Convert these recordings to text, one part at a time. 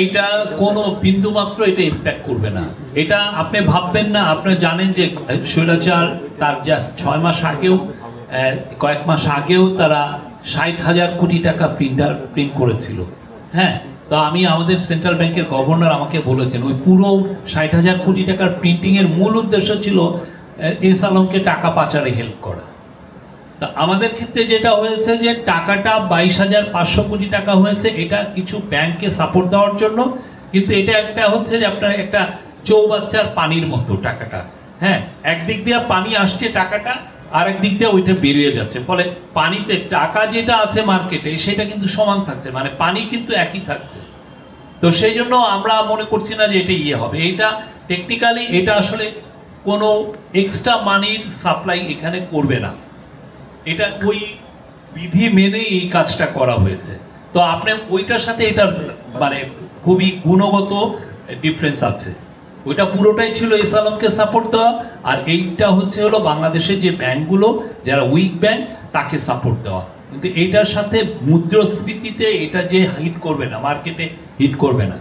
এইটা কোনো বিন্দু মাত্র এটা ইম্প্যাক্ট করবে না। এটা আপনি ভাববেন না, আপনি জানেন যে স্বৈরাচার তার জাস্ট 6 মাস আগেও কয়েক মাস আগেও তারা 60,000 কোটি টাকা প্রিন্ট করেছিল। হ্যাঁ, তো আমি আমাদের সেন্ট্রাল ব্যাংকের গভর্নর আমাকে বলেছেন ওই পুরো 60,000 কোটি টাকার প্রিন্টিং এর মূল উদ্দেশ্য ছিল এস আলমকে টাকা পাচারে হেল্প করা। তা আমাদের ক্ষেত্রে যেটা হয়েছে যে টাকাটা 22,500 কোটি টাকা হয়েছে, এটা কিছু ব্যাংককে সাপোর্ট দেওয়ার জন্য, কিন্তু এটা একটা হচ্ছে যে আপনার একটা চৌবাচ্চার পানির মতো টাকাটা। হ্যাঁ, একদিক দিয়ে পানি আসছে টাকাটা, আর একদিক দিয়ে ওইটা বেরিয়ে যাচ্ছে, ফলে পানিতে টাকা যেটা আছে মার্কেটে সেটা কিন্তু সমান থাকছে, মানে পানি কিন্তু একই থাকছে। তো সেই জন্য আমরা মনে করছি না যে এটা হবে। এটা টেকনিক্যালি এটা আসলে কোনো এক্সট্রা মানির সাপ্লাই এখানে করবে না, এটা ওই বিধি মেনে এই কাজটা করা হয়েছে। তো আপনি ওইটার সাথে এটা মানে খুবই গুণগত ডিফারেন্স আছে। ওইটা পুরোটাই ছিল এস আলমকে সাপোর্ট দেওয়া, আর এইটা হচ্ছে হলো বাংলাদেশের যে ব্যাংকগুলো যারা উইক ব্যাংক তাকে সাপোর্ট দেওয়া। কিন্তু এইটার সাথে মুদ্রাস্ফীতিতে এটা যে হিট করবে না, মার্কেটে হিট করবে না।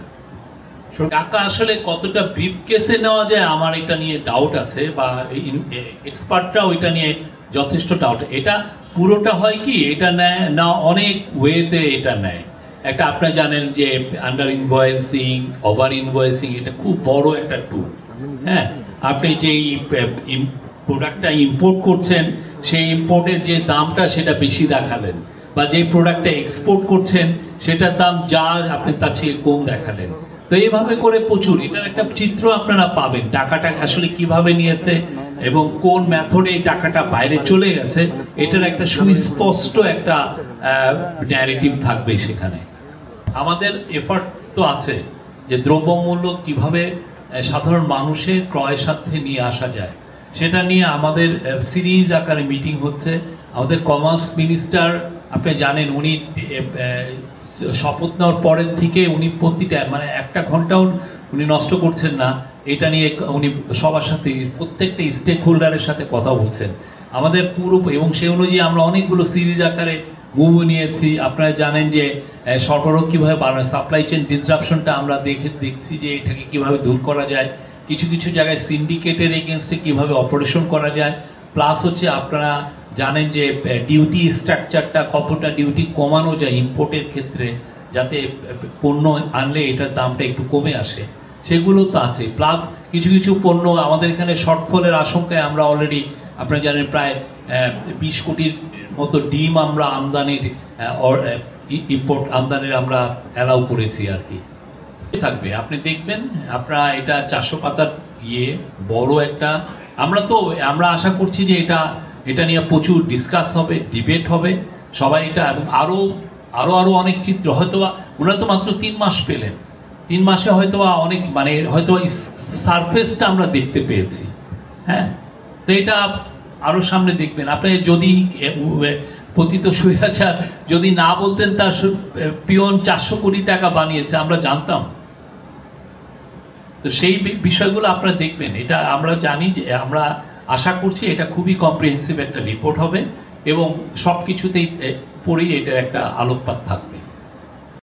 টাকা আসলে কতটা ব্রিফ কেসে নেওয়া যায় আমার এটা নিয়ে ডাউট আছে, বা এক্সপার্টরা ওইটা নিয়ে যথেষ্ট ডাউট। এটা পুরোটা হয় কি, এটা নেয় না অনেক ওয়েতে এটা নেয়। একটা আপনারা জানেন যে আন্ডার ইনভয়েসিং, ওভার ইনভয়েসিং, এটা খুব বড় একটা টুল। হ্যাঁ, আপনি যেই প্রোডাক্টটা ইম্পোর্ট করছেন সেই ইম্পোর্টের যে দামটা সেটা বেশি দেখালেন, বা যে প্রোডাক্টটা এক্সপোর্ট করছেন সেটার দাম যা আপনি তার চেয়ে কম দেখালেন। তো এইভাবে করে প্রচুর এটার একটা চিত্র আপনারা পাবেন, টাকাটা আসলে কিভাবে নিয়েছে এবং কোন মেথডে এই টাকাটা বাইরে চলে গেছে, এটার একটা সুস্পষ্ট একটা ন্যারেটিভ থাকবে সেখানে। আমাদের এফার্ট তো আছে যে দ্রব্যমূল্য কিভাবে সাধারণ মানুষের ক্রয় সাধ্যে নিয়ে আসা যায়, সেটা নিয়ে আমাদের সিরিজ আকারে মিটিং হচ্ছে। আমাদের কমার্স মিনিস্টার আপনি জানেন উনি শপথ নেওয়ার পরের থেকে উনি প্রতিটা মানে একটা ঘন্টাও উনি নষ্ট করছেন না, এটা নিয়ে উনি সবার সাথে প্রত্যেকটা স্টেক হোল্ডারের সাথে কথা বলছেন আমাদের পুরো, এবং সে অনুযায়ী আমরা অনেকগুলো সিরিজ আকারে মুভ নিয়েছি। আপনারা জানেন যে সরবরাহ কিভাবে বাড়ানো, সাপ্লাই চেইন ডিসরাপশনটা আমরা দেখছি যে এটাকে কিভাবে দূর করা যায়, কিছু কিছু জায়গায় সিন্ডিকেটের এগেনস্টে কিভাবে অপারেশন করা যায়, প্লাস হচ্ছে আপনারা জানেন যে ডিউটি স্ট্রাকচারটা কতটা ডিউটি কমানো যায় ইম্পোর্টের ক্ষেত্রে, যাতে পণ্য আনলে এটার দামটা একটু কমে আসে, সেগুলো তো আছে। প্লাস কিছু কিছু পণ্য আমাদের এখানে শর্টফলের আশঙ্কায় আমরা অলরেডি আপনারা জানেন প্রায় 20 কোটির মতো ডিম আমরা আমদানির ইম্পোর্ট আমদানির আমরা অ্যালাউ করেছি আর কি। থাকবে আপনি দেখবেন আপনারা এটা 400 পাতার বড় একটা, আমরা আশা করছি যে এটা নিয়ে প্রচুর ডিসকাস হবে, ডিবেট হবে সবাই এটা, এবং আরো আরো আরো অনেক চিত্র হয়তোবা ওনারা তো মাত্র 3 মাস পেলেন, 3 মাসে হয়তোবা অনেক মানে হয়তো সারফেসটা আমরা দেখতে পেয়েছি। হ্যাঁ, তো এটা আরো সামনে দেখবেন। আপনি যদি পতিত স্বৈরাচার যদি না বলতেন তার পিয়ন 400 কোটি টাকা বানিয়েছে আমরা জানতাম, তো সেই বিষয়গুলো আপনারা দেখবেন। এটা আমরা জানি যে আমরা আশা করছি এটা খুবই কম্প্রিহেন্সিভ একটা রিপোর্ট হবে এবং সবকিছুতেই পরেই এটার একটা আলোকপাত থাকবে।